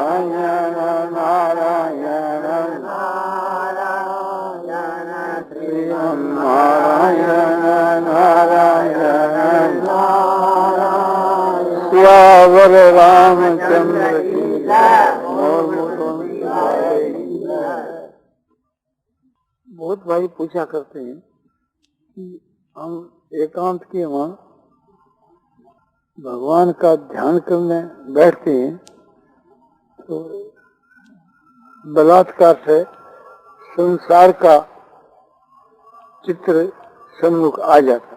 नारायण नारायण नारायण श्रीमन्नारायण नारायण नारायण सियावर रामचंद्र की जय। बहुत भाई पूछा करते हैं कि हम एकांत के वहाँ भगवान का ध्यान करने बैठते हैं तो बलात्कार से संसार का चित्र सम्मुख आ जाता।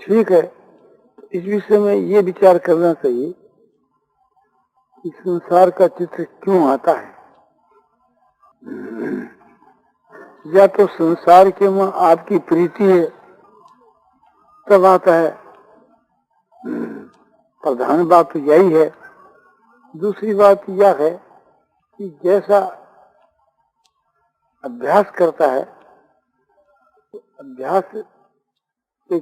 ठीक है, इस विषय में ये विचार करना चाहिए कि संसार का चित्र क्यों आता है। या तो संसार के में आपकी प्रीति है तब आता है, प्रधान बात तो यही है। दूसरी बात यह है कि जैसा अभ्यास करता है तो अभ्यास के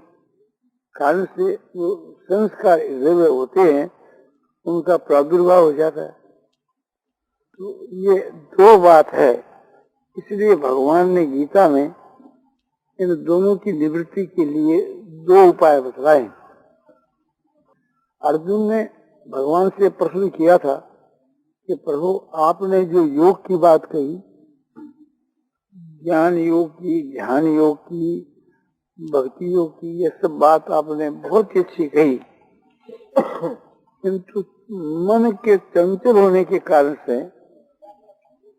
कारण से वो संस्कार हृदय होते हैं, उनका प्रादुर्भाव हो जाता है। तो ये दो बात है, इसलिए भगवान ने गीता में इन दोनों की निवृत्ति के लिए दो उपाय बतलाए। अर्जुन ने भगवान से प्रश्न किया था कि प्रभु आपने जो योग की बात कही, ज्ञान योग की, ध्यान योग की, भक्ति योग की, ये सब बात आपने बहुत ही अच्छी कही, किंतु मन के चंचल होने के कारण से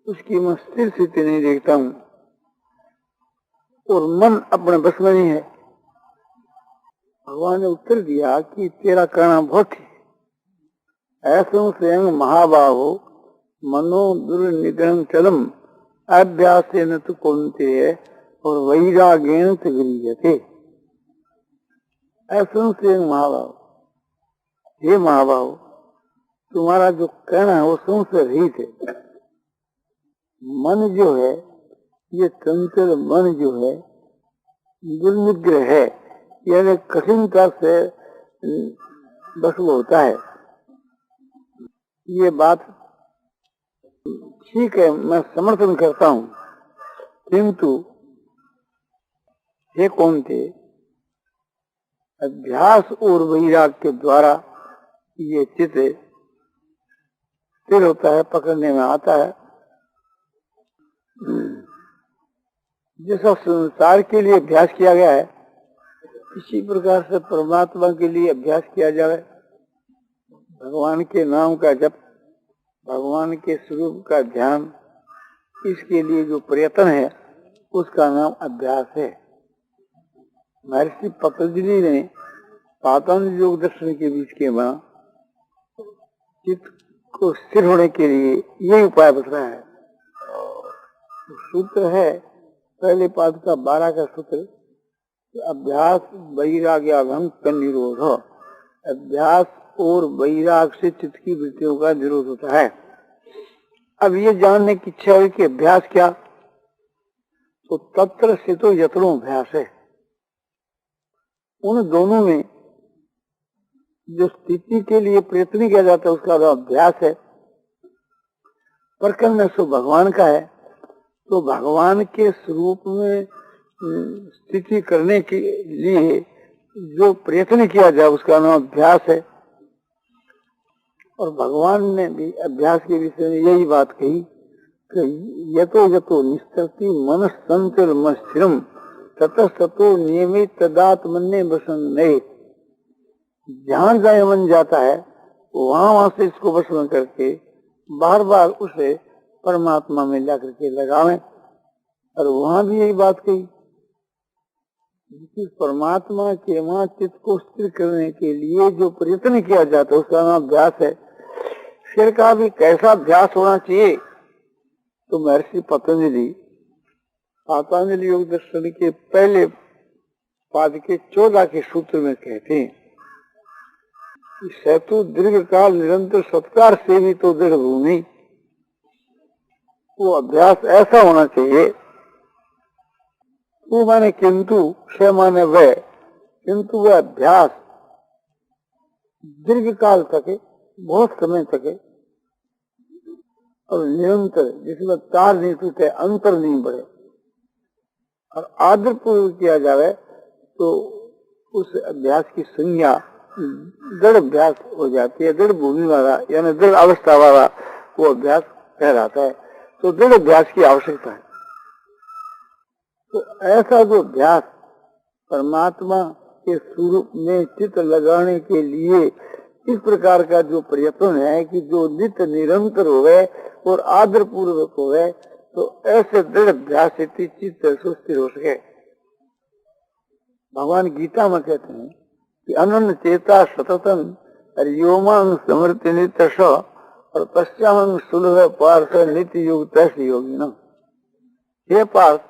उसकी मैं स्थिर स्थिति नहीं देखता हूँ और मन अपने बस में नहीं है। भगवान ने उत्तर दिया कि तेरा कहना बहुत है, ऐसा स्वयं महाबाहो मनो दुर्निग्रहं चलम अभ्यासेन तु कौन्तेय और वैराग्येन च गृह्यते। ऐसा स्वयं महाबाहो, हे महाबाहो, तुम्हारा जो कहना है वो संशय रहित है। मन जो है, ये चंचल मन जो है दुर्निग्रह है, यानी कठिनता से बस होता है। ये बात ठीक है, मैं समर्थन करता हूँ, किंतु ये कौन थे? अभ्यास और वैराग के द्वारा ये चित्त स्थिर होता है, पकड़ने में आता है। जैसा संसार के लिए अभ्यास किया गया है, इसी प्रकार से परमात्मा के लिए अभ्यास किया जाए। भगवान के नाम का जप, भगवान के स्वरूप का ध्यान, इसके लिए जो प्रयत्न है उसका नाम अभ्यास है। महर्षि पतंजलि ने पातंजलि योग दर्शन के बीच के वहां चित्त को स्थिर होने के लिए यही उपाय बताया है। सूत्र है पहले पाद का 12 का सूत्र, अभ्यास वैराग्याभंग का निरोध। अभ्यास और वैराग से चित्त की वृत्तियों का निरोध होता है। अब ये जानने की इच्छा हुई कि अभ्यास क्या, तो तत्र से तो यत्नो अभ्यास है। उन दोनों में जो स्थिति के लिए प्रयत्न किया जाता है उसका अभ्यास है। प्रकरण सो भगवान का है, तो भगवान के स्वरूप में स्थिति करने के लिए जो प्रयत्न किया जाए उसका नाम अभ्यास है। और भगवान ने भी अभ्यास के विषय में यही बात कही कि यतो यतो निस्तरति मनः संचल मस्थिरम ततः ततो नियमित तदात्मन्ये वसन्ने। जहाँ जहाँ मन जाता है वहां से इसको वसन करके बार बार उसे परमात्मा में जाकर के लगावें। और वहां भी यही बात कही कि परमात्मा के वहां चित्त को स्थिर करने के लिए जो प्रयत्न किया जाता है उसका नाम अभ्यास है। फिर का भी कैसा अभ्यास होना चाहिए, तो महर्षि पतंजलि पातंजलि योग दर्शन के पहले पाद के 14 के सूत्र में कहते हैं कि सेतु दीर्घ काल निरंतर सत्कार से भी तो दृढ़ भूमि। वो अभ्यास ऐसा होना चाहिए, वो माने किंतु, से माने वह, किंतु वह अभ्यास दीर्घ काल तक, बहुत समय तक और निरंतर, जिसमें तार नहीं टूटे, अंतर नहीं बढ़े और आदर पूर्वक किया जाए तो उस अभ्यास की संज्ञा दृढ़ अभ्यास हो जाती है। दृढ़ भूमि वाला यानी दृढ़ अवस्था वाला वो अभ्यास कहलाता है। तो दृढ़ अभ्यास की आवश्यकता है। तो ऐसा जो अभ्यास परमात्मा के स्वरूप में चित्त लगाने के लिए इस प्रकार का जो प्रयत्न है कि जो नित्य निरंतर हो गए और आदर पूर्वक हो गए, तो ऐसे दृढ़ अभ्यास से चित्त सुस्थिर हो सके। भगवान गीता में कहते हैं कि अनन्य चेता सततम हरिओमांग समृति नित्य स और पश्चाम सुलभ पार्थ नित्य योग तैसी योगी न। हे पार्थ,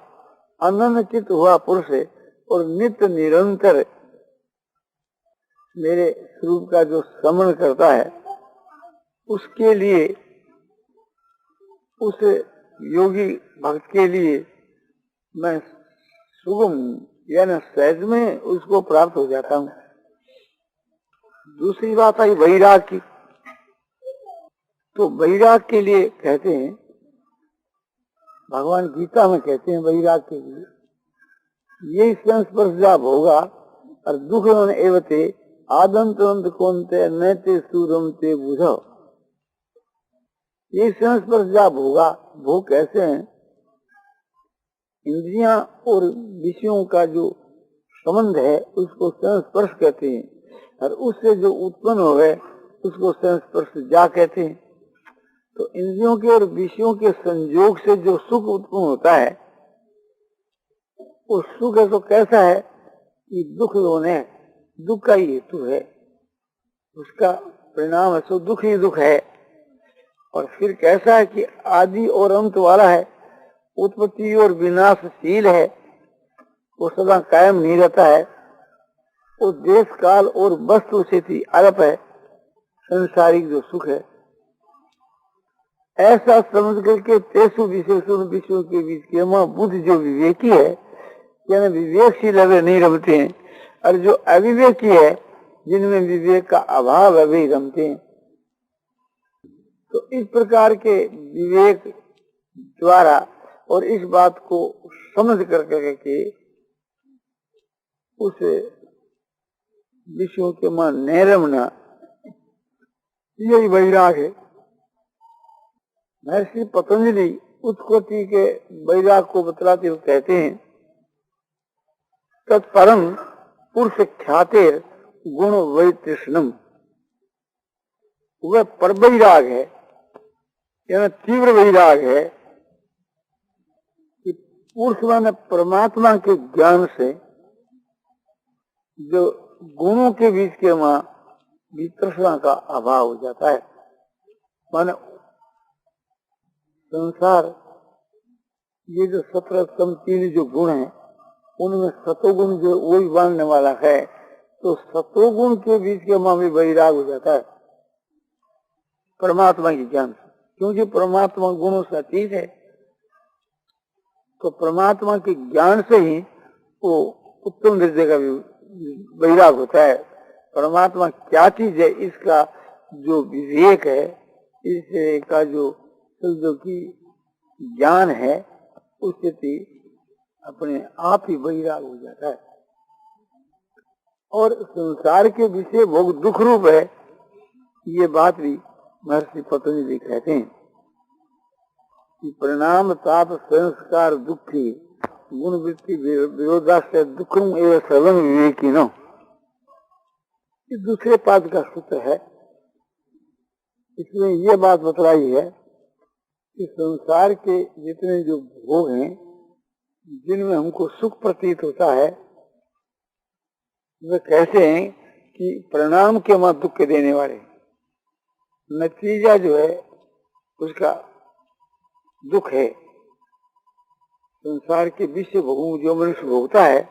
अनन्य चित्त हुआ पुरुष है और नित्य निरंतर मेरे स्वरूप का जो स्मरण करता है, उसके लिए, उस योगी भक्त के लिए मैं सुगम यानी सहज में उसको प्राप्त हो जाता हूँ। दूसरी बात आई वैराग की। तो वैराग के लिए कहते हैं, भगवान गीता में कहते हैं वैराग के लिए यही संस्पर्श होगा और दुख एवते आदंत कौनते नैते सूरम ते बुझो। ये संस्पर्श होगा। भोग कैसे हैं? इंद्रियां और विषयों का जो संबंध है उसको संस्पर्श कहते हैं और उससे जो उत्पन्न हो गए उसको संस्पर्श जा कहते हैं। तो इंद्रियों के और विषयों के संयोग से जो सुख उत्पन्न होता है, वो सुख है तो कैसा है कि दुख होने, दुख का ही हेतु है, उसका परिणाम है, सो दुख ही दुख है। और फिर कैसा है कि आदि और अंत वाला है, उत्पत्ति और विनाशशील है, वो सदा कायम नहीं रहता है, वो देश काल और वस्तु से अल्प है, संसारिक जो सुख है। ऐसा समझ करके तेसु विषयों के बीच के बुद्ध जो विवेकी है, यानी विवेकशील अवे नहीं रमते हैं, और जो अविवेकी है जिनमें विवेक का अभाव है वे रमते हैं। तो इस प्रकार के विवेक द्वारा और इस बात को समझ करके उस विषयों के मन न रमना, यही वैराग है। महर्षि पतंजलि उत्पत्ति के वैराग को बतलाते हुए कहते हैं, तत्परम पुरुष ख्यातेर गुण वैतृष्णम। वह पर वैराग है, यानी तीव्र वैराग है कि पुरुष माने परमात्मा के ज्ञान से जो गुणों के बीच के वहां वितृष्णा का अभाव हो जाता है। माने संसार, ये जो 17 तीन जो गुण हैं, उनमें सतोगुण जो वही मानने वाला है, तो सतोगुण के बीच के वहां भी वैराग हो जाता है परमात्मा के ज्ञान से, क्योंकि परमात्मा गुणों से अतीत है। तो परमात्मा के ज्ञान से ही वो उत्तम दर्जे का वैराग होता है। परमात्मा क्या चीज है इसका जो विवेक है, इसका जो शब्दों की ज्ञान है, उससे अपने आप ही वैराग हो जाता है। और संसार के विषय भोग दुख रूप है, ये बात भी महर्षि पतंजलि कहते हैं कि परिणाम ताप संस्कार दुखी गुण वृत्ति विरोधाश्रय दुखम एवं सर्वं विवेकी नो। इस दूसरे पाद का सूत्र है। इसमें यह बात बतलाई है कि संसार के जितने जो भोग हैं, जिनमें हमको सुख प्रतीत होता है, वे कैसे हैं कि परिणाम के वहां दुख के देने वाले, नतीजा जो है उसका दुख है। संसार के विषय भोगों जो मनुष्य भोगता है,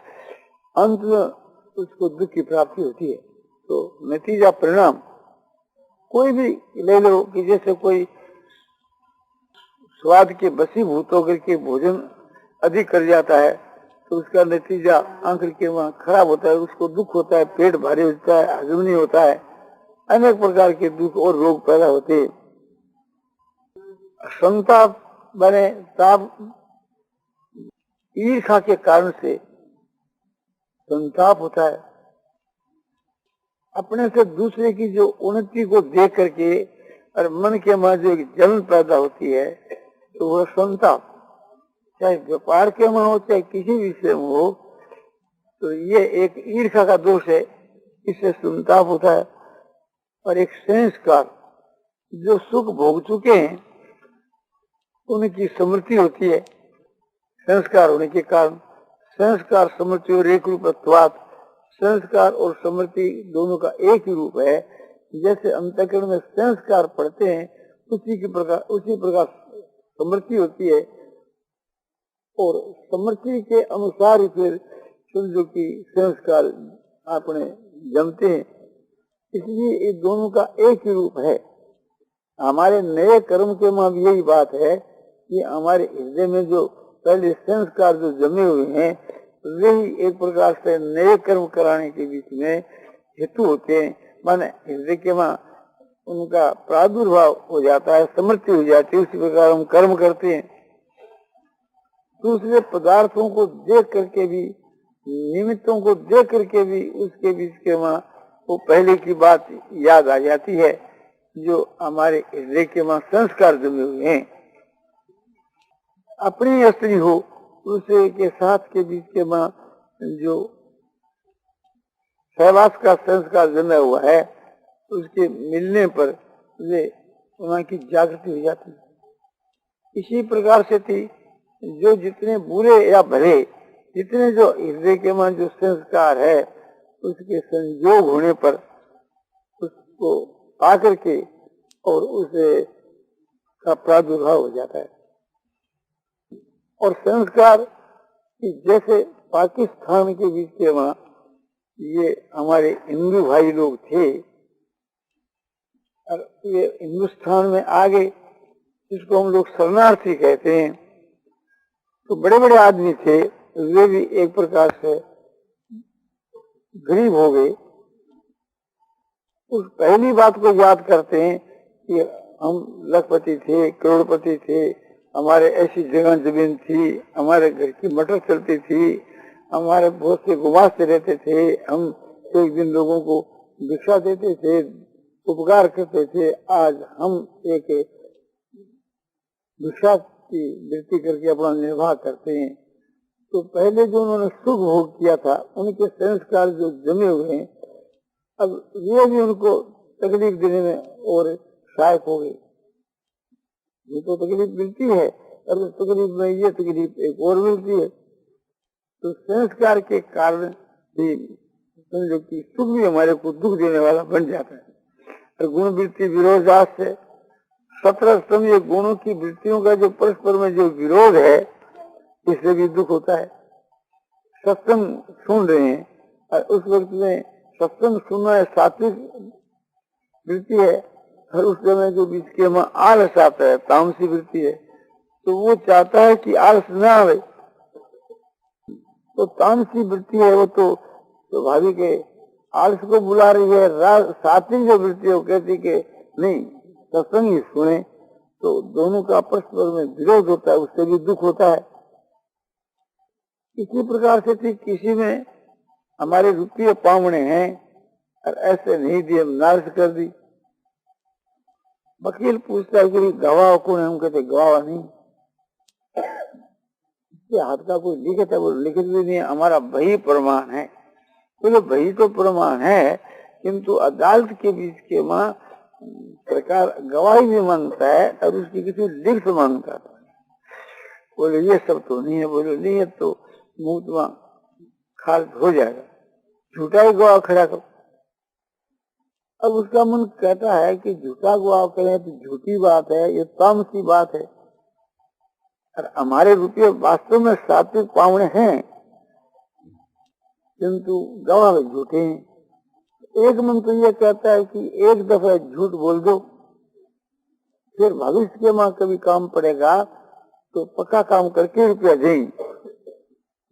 अंत में उसको दुख की प्राप्ति होती है। तो नतीजा परिणाम कोई भी ले लो कि जैसे कोई स्वाद के बसीभूत होकर के भोजन अधिक कर जाता है, तो उसका नतीजा आंख के वहां खराब होता है, उसको दुख होता है, पेट भारी होता है, हजम नहीं होता है, अनेक प्रकार के दुख और रोग पैदा होते हैं। संताप बने ताप, ईर्ष्या के कारण से संताप होता है। अपने से दूसरे की जो उन्नति को देख करके और मन के में जो एक जलन पैदा होती है, तो वह संताप, चाहे व्यापार के में हो चाहे किसी विषय में हो, तो ये एक ईर्ष्या का दोष है, इससे संताप होता है। और एक संस्कार, जो सुख भोग चुके हैं उनकी स्मृति होती है, संस्कार होने के कारण। संस्कार स्मृति और एक रूपत्वात्, संस्कार और स्मृति दोनों का एक ही रूप है। जैसे अंतःकरण में संस्कार पढ़ते हैं उसी प्रकार स्मृति होती है, और स्मृति के अनुसार ही फिर समझो कि संस्कार अपने जमते हैं। इसलिए ये दोनों का एक ही रूप है। हमारे नए कर्म के में भी यही बात है कि हमारे हृदय में जो पहले संस्कार जो जमे हुए हैं, वे ही एक प्रकार से नए कर्म कराने के बीच में हेतु होते हैं। माने हृदय के में उनका प्रादुर्भाव हो जाता है, समृद्धि हो जाती है, उसी प्रकार हम कर्म करते हैं। दूसरे पदार्थों को देख करके भी, निमित्तों को देख करके भी उसके बीच के में वो पहले की बात याद आ जाती है, जो हमारे हृदय के में संस्कार जमे हुए हैं। अपनी स्त्री हो, दूसरे के साथ के बीच के में जो सहवास का संस्कार जमा हुआ है, उसके मिलने पर वे वहां की जागृति हो जाती है। इसी प्रकार से थी जो जितने बुरे या भले, जितने जो हृदय के में जो संस्कार है, उसके संयोग होने पर उसको पाकर के और उसे का प्रादुर्भाव हो जाता है। और संस्कार जैसे पाकिस्तान के बीच के वहां ये हमारे हिंदू भाई लोग थे, और ये हिंदुस्तान में आ गए, जिसको हम लोग शरणार्थी कहते हैं। तो बड़े बड़े आदमी थे, वे भी एक प्रकार से गरीब हो गए। उस पहली बात को याद करते हैं कि हम लखपति थे, करोड़पति थे, हमारे ऐसी जगह जमीन थी, हमारे घर की मटर चलती थी, हमारे बहुत से गुमास्ते रहते थे, हम एक दिन लोगों को भिक्षा देते थे, उपकार करते थे। आज हम एक भिक्षा की वृत्ति करके अपना निर्वाह करते हैं। तो पहले जो उन्होंने सुख भोग किया था, उनके संस्कार जो जमे हुए हैं, अब वे भी उनको तकलीफ देने में और सहायक हो गए। ये तो तकलीफ मिलती है, और उस तकलीफ में ये तकलीफ एक और मिलती है। तो संस्कार के कारण भी समझो कि सुख भी हमारे को दुख देने वाला बन जाता है। और गुण वृत्ति विरोधास से 17 स्तंभ गुणों की वृत्तियों का जो परस्पर में जो विरोध है, इससे भी दुख होता है। सत्संग सुन रहे हैं और उस वक्त में सत्संग सुनना है, सात्विक वृत्ति है, और उस समय जो बीच के में आलस आता है, तामसी वृत्ति है, तो वो चाहता है कि आलस न आवे। तो तामसी वृत्ति है वो तो स्वाभाविक है, आलस को बुला रही है। सात्विक जो वृत्ति है वो कहती कि नहीं, सत्संग ही सुने। तो दोनों का परस्पर में विरोध होता है, उससे भी दुख होता है। इसी प्रकार से थी, किसी में हमारे रुपये पावने हैं और ऐसे नहीं दिए, नाराज कर दी। वकील पूछता है कि गवाह कौन है? हम कहते गवाह नहीं, इसके हाथ का कोई लिखित है? वो लिखित भी नहीं है, हमारा वही प्रमाण है। बोले वही तो प्रमाण है, किंतु अदालत के बीच के में सरकार गवाही भी मांगता है और उसकी किसी लिखित मांगता है। बोले ये सब तो नहीं है। बोले नहीं है तो मुकदमा खारिज हो जाएगा, झूठा ही गवाह खड़ा करो। अब उसका मन कहता है कि झूठा गवाह करें तो झूठी बात है, ये तामसी बात है। और हमारे रुपये वास्तव में सात्विक पावने हैं, किंतु गवाह झूठे हैं। एक मन तो ये कहता है कि एक दफा झूठ बोल दो, फिर भविष्य के मां कभी काम पड़ेगा तो पक्का काम करके रुपया देंगे।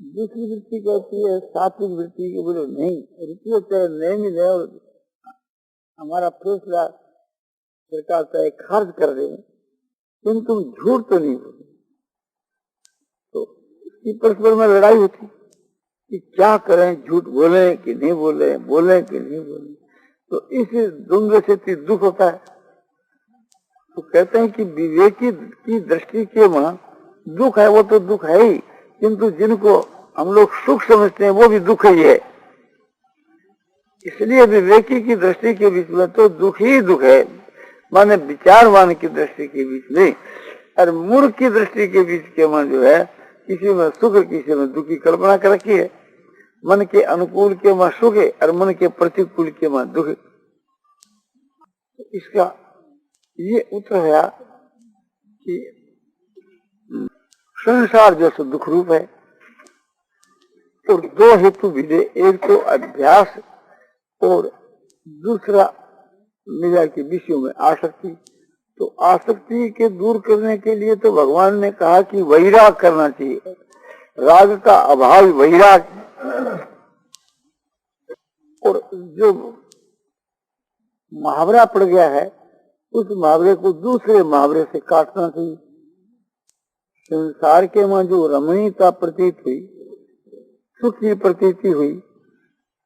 दूसरी वृत्ति कहती है, सात्विक वृत्ति के बोले नहीं, रुपये चाहे नहीं मिले और हमारा फैसला सरकार चाहे खर्च कर दे, किंतु तुम झूठ तो नहीं बोले। तो इसकी परस्पर में लड़ाई होती कि क्या करें, झूठ बोले कि नहीं बोले, बोले कि नहीं बोले। तो इस द्वंद्व से दुख होता है। तो कहते हैं कि विवेकी की दृष्टि के वहां दुख है, वो तो दुख है ही, किंतु जिनको हम लोग सुख समझते हैं वो भी दुख ही है। इसलिए विवेकी की दृष्टि के बीच में तो दुख ही दुख है, माने विचारवान की दृष्टि के बीच में। और मूर्ख की दृष्टि के बीच के वहां जो है, किसी में सुख किसी में दुख की कल्पना कर रखी है। मन के अनुकूल के वहां सुख है और मन के प्रतिकूल के वहां दुख है। इसका ये उत्तर है कि संसार जैसे दुख रूप है। तो दो हेतु विधे, एक तो अभ्यास और दूसरा मिला के विषयों में आसक्ति। तो आसक्ति के दूर करने के लिए तो भगवान ने कहा कि वैराग करना चाहिए, राग का अभाव वैराग। और जो मुहावरा पड़ गया है उस मुहावरे को दूसरे मुहावरे से काटना चाहिए। संसार के वहां जो रमणीयता प्रतीत हुई, सुख की प्रतीति हुई,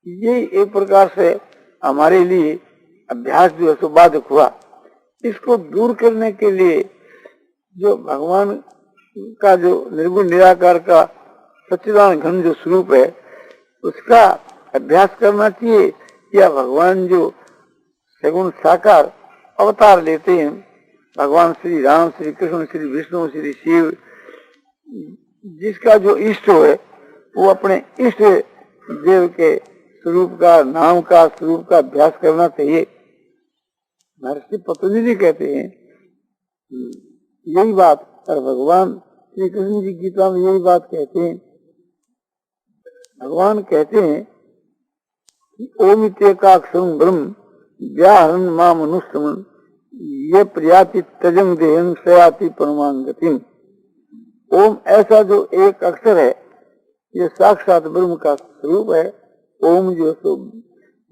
ये एक प्रकार से हमारे लिए अभ्यास जो है सो बाधक हुआ। इसको दूर करने के लिए जो भगवान का जो निर्गुण निराकार का सच्चिदानंद घन जो स्वरूप है उसका अभ्यास करना चाहिए, या भगवान जो सगुण साकार अवतार लेते हैं, भगवान श्री राम, श्री कृष्ण, श्री विष्णु, श्री शिव, जिसका जो इष्ट है वो अपने इष्ट देव के स्वरूप का, नाम का, स्वरूप का अभ्यास करना चाहिए। महर्षि पतंजलि कहते हैं यही बात, और भगवान श्री कृष्ण जी गीता में यही बात कहते हैं। भगवान कहते हैं कि ओम इत्येकाक्षरं ब्रह्म व्याहरन् माम अनुष्टमन् ये प्रयाति तजंग देहं सयाति परमां गतिम्। ओम ऐसा जो एक अक्षर है, ये साक्षात ब्रह्म का स्वरूप है। ओम जो तो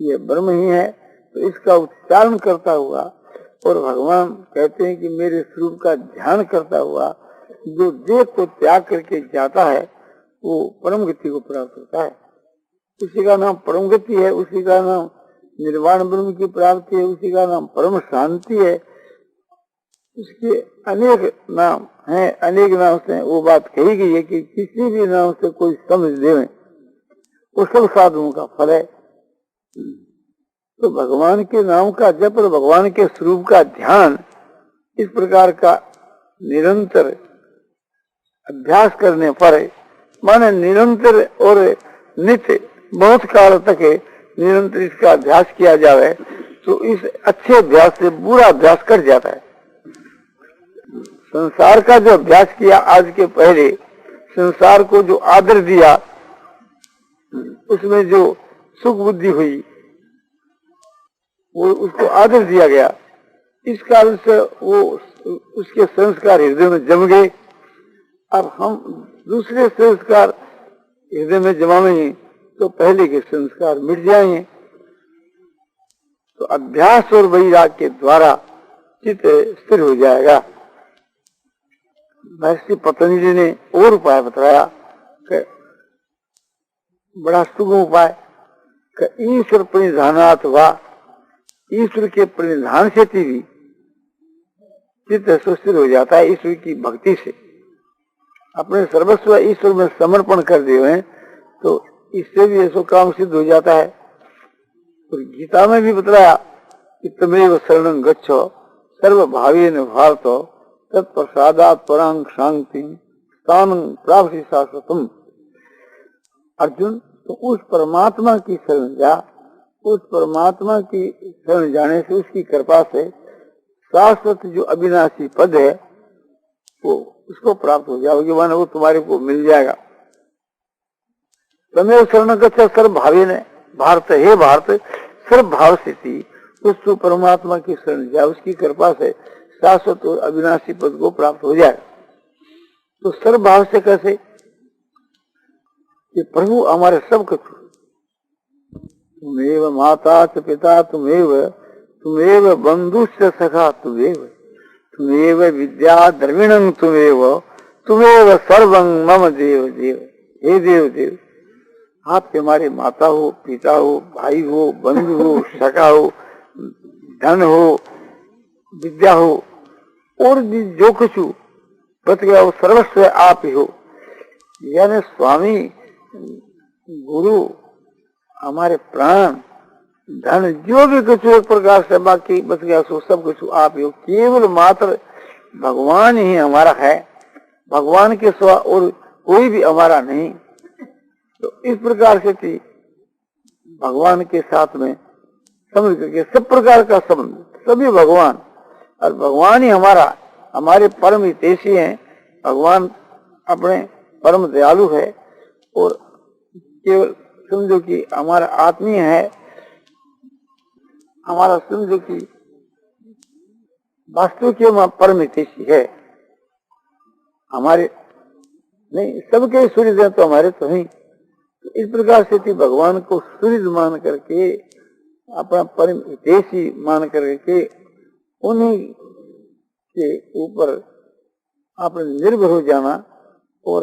ये ब्रह्म ही है। तो इसका उच्चारण करता हुआ और भगवान कहते हैं कि मेरे स्वरूप का ध्यान करता हुआ जो देह को त्याग करके जाता है वो परम गति को प्राप्त होता है। उसी का नाम परम गति है, उसी का नाम निर्वाण ब्रह्म की प्राप्ति है, उसी का नाम परम शांति है। उसके अनेक नाम हैं, अनेक नाम से वो बात कही गई है कि किसी भी नाम से कोई समझ दे वो सब साधुओं का फल है। तो भगवान के नाम का जप और भगवान के स्वरूप का ध्यान इस प्रकार का निरंतर अभ्यास करने पर, माने निरंतर और नित्य बहुत काल तक निरंतर इसका अभ्यास किया जाए तो इस अच्छे अभ्यास से बुरा अभ्यास कट जाता है। संसार का जो अभ्यास किया आज के पहले, संसार को जो आदर दिया, उसमें जो सुख बुद्धि हुई वो उसको आदर दिया गया, इस कारण से वो उसके संस्कार हृदय में जम गए। अब हम दूसरे संस्कार हृदय में जमाएंगे तो पहले के संस्कार मिट जाएंगे। तो अभ्यास और वैराग के द्वारा चित्त स्थिर हो जाएगा। महर्षि पतंजलि ने और उपाय बताया कि बड़ा सुगम उपाय, ईश्वर परिधानात् वा, ईश्वर के परिधान से भी चित्त स्थिर हो जाता है। ईश्वर की भक्ति से अपने सर्वस्व ईश्वर में समर्पण कर दिए हैं तो इससे भी ऐसा काम सिद्ध हो जाता है। और गीता में भी बतलाया कि तमेव शरणं गच्छो सर्वभावेन भारतो तत्प्रसादात् परां शांति स्थानं प्राप्ति शाश्वतम्। अर्जुन, तो उस परमात्मा की शरण जा, उस परमात्मा की शरण जाने से, उसकी कृपा से शाश्वत जो अविनाशी पद है वो उसको प्राप्त हो जाओगे, माने वो तुम्हारे को मिल जाएगा। तमेव शरणं गच्छो सर्वभावेन भारत, हे भारत सर्वभाव स्थिति उस परमात्मा की शरण जा, उसकी कृपा से शाश्वत और अविनाशी पद को प्राप्त हो जाएगा। तो सर्वभाव से कैसे कि प्रभु हमारे सब कुछ, तुमेव माता च पिता तुमेव, तुमेव बंधुश्च सखा तुमेव, तुमेव विद्या द्रविणं तुमेव सर्वं मम देव देव। हे देव देव, आप हमारे माता हो, पिता हो, भाई हो, बंधु हो, सखा हो, धन हो, विद्या हो, और भी जो कुछ बच गया वो सर्वस्व आप ही हो। यानी स्वामी, गुरु, हमारे प्राण, धन, जो भी कुछ एक प्रकार से बाकी बच गया सो सब कुछ आप ही हो। केवल मात्र भगवान ही हमारा है, भगवान के सिवा और कोई भी हमारा नहीं। तो इस प्रकार से थी भगवान के साथ में समझ करके सब प्रकार का संबंध, सभी भगवान, और भगवान ही हमारा, हमारे परम हितैषी हैं। भगवान अपने परम दयालु है और केवल समझो कि हमारा आत्मीय है, हमारा समझो कि वास्तविक परम हितैषी है। हमारे नहीं, सबके सूर्य हैं तो हमारे तो नहीं। तो इस प्रकार से थी भगवान को सूर्य मान करके, अपना परम हितैषी मान करके उन्हीं के ऊपर आपने निर्भर हो जाना और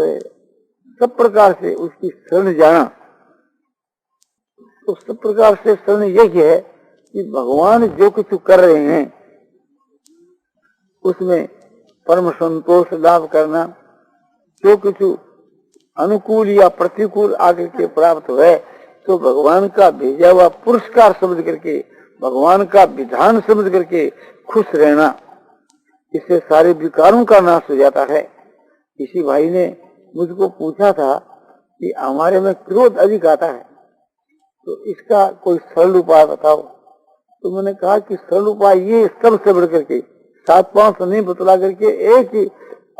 सब प्रकार से उसकी शरण जाना। तो सब प्रकार से शरण यही है कि भगवान जो कुछ कर रहे हैं उसमें परम संतोष लाभ करना, जो कुछ अनुकूल या प्रतिकूल आकर के प्राप्त हुए तो भगवान का भेजा हुआ पुरस्कार समझ करके, भगवान का विधान समझ करके खुश रहना। इससे सारे विकारों का नाश हो जाता है। किसी भाई ने मुझको पूछा था कि हमारे में क्रोध अधिक आता है, तो इसका कोई सरल उपाय बताओ। तो मैंने कहा कि सरल उपाय ये सबसे बढ़ करके 7-5 नहीं बतला करके एक ही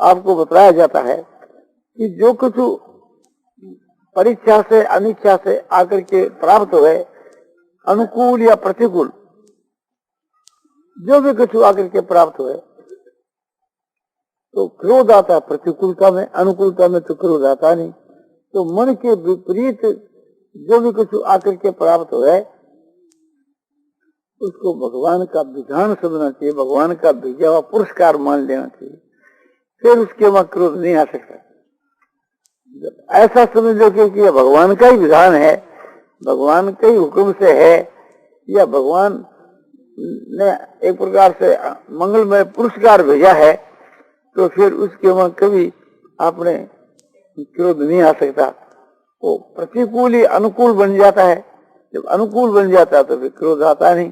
आपको बतलाया जाता है कि जो कुछ परीक्षा से अनिच्छा से आकर के प्राप्त हुए, अनुकूल या प्रतिकूल, जो भी कुछ आकर के प्राप्त हुए तो क्रोध आता है। प्रतिकूलता में, अनुकूलता में तो क्रोध आता नहीं। तो मन के विपरीत जो भी कुछ आकर के प्राप्त हुए उसको भगवान का विधान समझना चाहिए, भगवान का भेजा हुआ पुरस्कार मान लेना चाहिए, फिर उसके वहां क्रोध नहीं आ सकता। जब ऐसा समझ लो कि भगवान का ही विधान है, भगवान के ही हुक्म से है, या भगवान ने एक प्रकार से मंगलमय पुरस्कार भेजा है, तो फिर उसके वहां कभी आपने क्रोध नहीं आ सकता। वो प्रतिकूल ही अनुकूल बन जाता है। जब अनुकूल बन जाता है तो फिर क्रोध आता नहीं।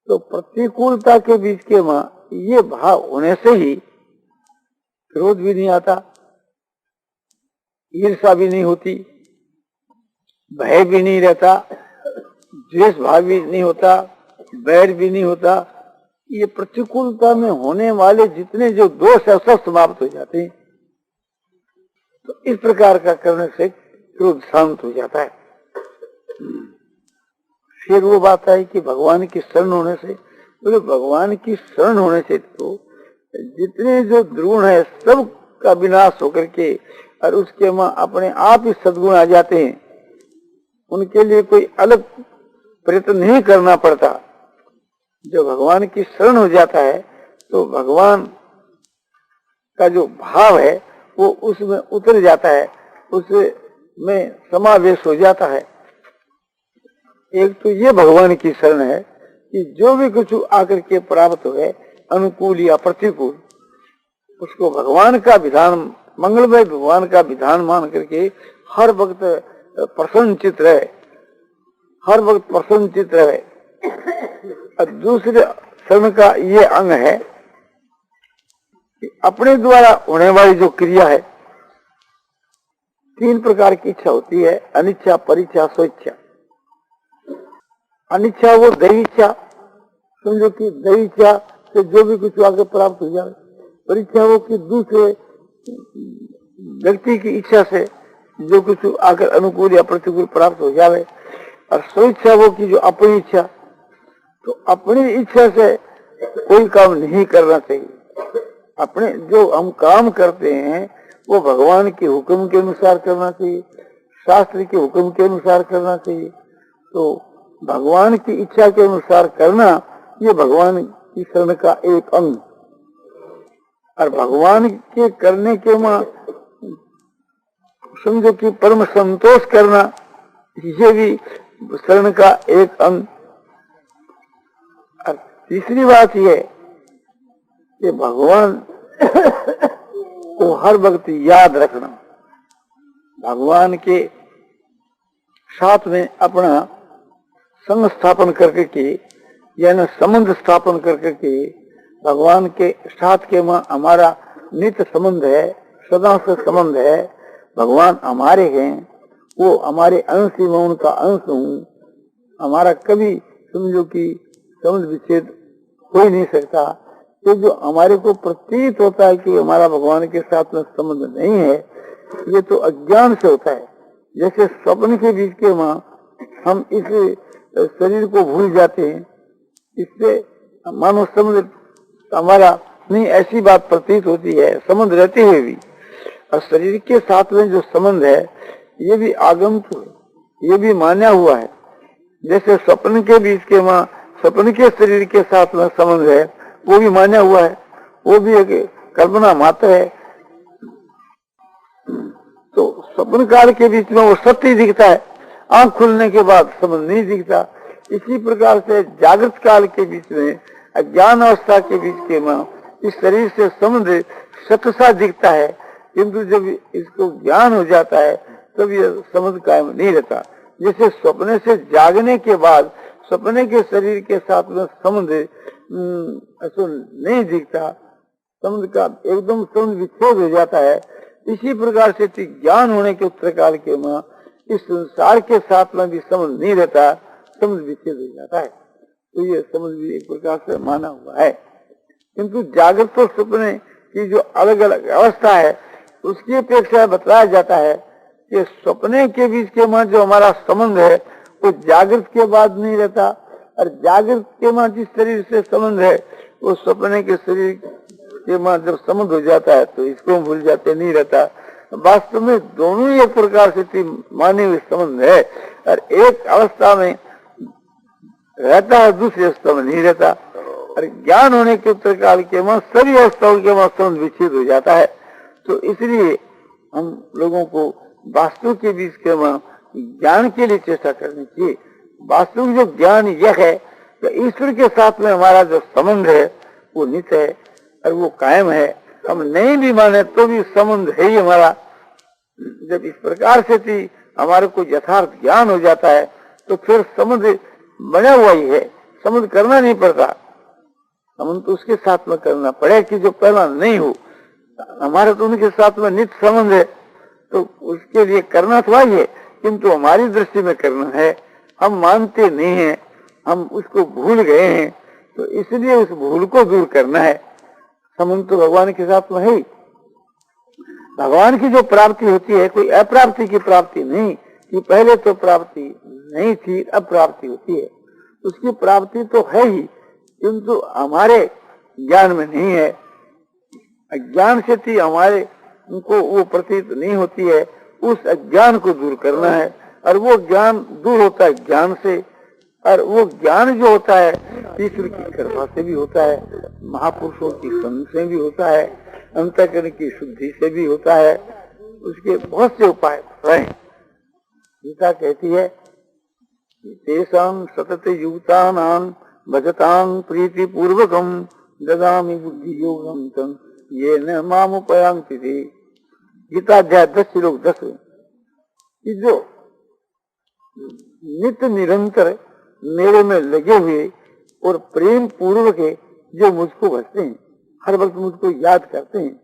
तो प्रतिकूलता के बीच के वहां ये भाव होने से ही क्रोध भी नहीं आता, ईर्ष्या भी नहीं होती, भय भी नहीं रहता, द्वेष भाव भी नहीं होता, बैर भी नहीं होता। ये प्रतिकूलता में होने वाले जितने जो दोष है सब समाप्त हो जाते हैं। तो इस प्रकार का करने से क्रोध शांत हो जाता है। फिर वो बात है कि भगवान की शरण होने से, बोले भगवान की शरण होने से तो जितने जो द्रोण है सब का विनाश होकर के और उसके वहां अपने आप ही सद्गुण आ जाते हैं। उनके लिए कोई अलग प्रयत्न नहीं करना पड़ता। जो भगवान की शरण हो जाता है तो भगवान का जो भाव है वो उसमें उतर जाता है, उसमें समावेश हो जाता है। एक तो ये भगवान की शरण है कि जो भी कुछ आकर के प्राप्त हुए, अनुकूल या प्रतिकूल, उसको भगवान का विधान, मंगलमय भगवान का विधान मान करके हर वक्त प्रसन्न चित्त रहे, हर वक्त प्रसन्न चित्त रहे। और दूसरे शरण का ये अंग है कि अपने द्वारा होने वाली जो क्रिया है, 3 प्रकार की इच्छा होती है, अनिच्छा, परीक्षा, स्वेच्छा। अनिच्छा वो दैवी इच्छा, समझो कि दैवी इच्छा से जो भी कुछ आगे प्राप्त हो जाए। परीक्षा वो कि दूसरे व्यक्ति की इच्छा से जो कुछ आकर अनुकूल या प्रतिकूल प्राप्त हो जाए। और स्वेच्छा वो की जो अपनी इच्छा, तो अपनी इच्छा से कोई काम नहीं करना चाहिए। अपने जो हम काम करते हैं वो भगवान के हुक्म के अनुसार करना चाहिए, शास्त्र के हुक्म के अनुसार करना चाहिए। तो भगवान की इच्छा के अनुसार करना ये भगवान की शरण का एक अंग और भगवान के करने के मां समझो कि परम संतोष करना, ये भी शरण का एक अंग। और तीसरी बात यह कि भगवान को हर वक्त याद रखना, भगवान के साथ में अपना संग स्थापन करके के, यानी संबंध स्थापन करके के, भगवान के साथ के मां हमारा नित्य संबंध है, सदा से संबंध है। भगवान हमारे हैं, वो हमारे अंश ही, मैं उनका अंश हूँ। हमारा कभी समझो कि संबंध विच्छेद हो ही नहीं सकता। तो जो हमारे को प्रतीत होता है कि हमारा भगवान के साथ में संबंध नहीं है, ये तो अज्ञान से होता है। जैसे स्वप्न के बीच के मां हम इस शरीर को भूल जाते हैं, इससे मानो संबंध हमारा नहीं, ऐसी बात प्रतीत होती है संबंध रहते हुए भी। और शरीर के साथ में जो संबंध है ये भी आगंतुक है, ये भी माना हुआ है। जैसे स्वप्न के बीच के मां स्वप्न के शरीर के साथ में संबंध है, वो भी माना हुआ है, वो भी एक कल्पना मात्र है। तो स्वप्न काल के बीच में वो सत्य दिखता है, आंख खुलने के बाद संबंध नहीं दिखता। इसी प्रकार से जागृत काल के बीच में, अज्ञान अवस्था के बीच के मां इस शरीर से संबंध सत्य सा दिखता है, किंतु जब इसको ज्ञान हो जाता है तब यह संबंध कायम नहीं रहता। जैसे स्वप्न से जागने के बाद सपने के शरीर के साथ में संबंध ऐसा नहीं दिखता, संबंध का एकदम संबंध विच्छेद हो जाता है। इसी प्रकार से ज्ञान होने के उत्तर काल के मां इस संसार के साथ में भी संबंध नहीं रहता, संबंध विच्छेद हो जाता है। तो ये संबंध भी एक प्रकार से माना हुआ है। किंतु जागृत और सपने की जो अलग अलग अवस्था है उसकी अपेक्षा बतलाया जाता है कि सपने के बीच के मां जो हमारा संबंध है वो जागृत के बाद नहीं रहता, और जागृत के मां जिस शरीर से संबंध है वो सपने के शरीर के मां जब संबंध हो जाता है तो इसको भूल जाते, नहीं रहता। वास्तव में दोनों ही एक प्रकार से माने हुए संबंध है, और एक अवस्था में रहता है, दूसरी अवस्था में नहीं रहता। और ज्ञान होने के उत्तर काल के मां सभी अवस्थाओं के मां संबंध विच्छेद हो जाता है। तो इसलिए हम लोगों को वास्तु के बीच के मां ज्ञान के लिए चेष्टा करनी चाहिए। वास्तविक जो ज्ञान यह है कि ईश्वर के साथ में हमारा जो संबंध है वो नित्य है और वो कायम है। हम नहीं भी माने तो भी संबंध है ही हमारा। जब इस प्रकार से थी हमारे को यथार्थ ज्ञान हो जाता है तो फिर संबंध बना हुआ ही है, संबंध करना नहीं पड़ता। संबंध तो उसके साथ में करना पड़े कि जो पहला नहीं हो। हमारे तो उनके साथ में नित्य संबंध है तो उसके लिए करना तो ही है, किंतु हमारी दृष्टि में करना है। हम मानते नहीं हैं, हम उसको भूल गए हैं, तो इसलिए उस भूल को दूर करना है। संबंध तो भगवान के साथ में है। भगवान की जो प्राप्ति होती है कोई अप्राप्ति की प्राप्ति नहीं कि पहले तो प्राप्ति नहीं थी अब प्राप्ति होती है। उसकी प्राप्ति तो है ही, किंतु हमारे ज्ञान में नहीं है। अज्ञान से थी हमारे उनको वो प्रतीत नहीं होती है। उस अज्ञान को दूर करना है, और वो ज्ञान दूर होता है ज्ञान से। और वो ज्ञान जो होता है ईश्वर की कृपा से भी होता है, महापुरुषों की संग से भी होता है, अंतःकरण की शुद्धि से भी होता है। उसके बहुत से उपाय हैं। गीता कहती है तेषां सतत युक्तानां भजतां प्रीति पूर्वकं ददामि बुद्धि योगं तं येन मामुपयान्ति। गीता अध्याय 10 श्लोक 10। जो नित्य निरंतर मेरे में लगे हुए और प्रेम पूर्वक जो मुझको भजते हैं, हर वक्त मुझको याद करते हैं,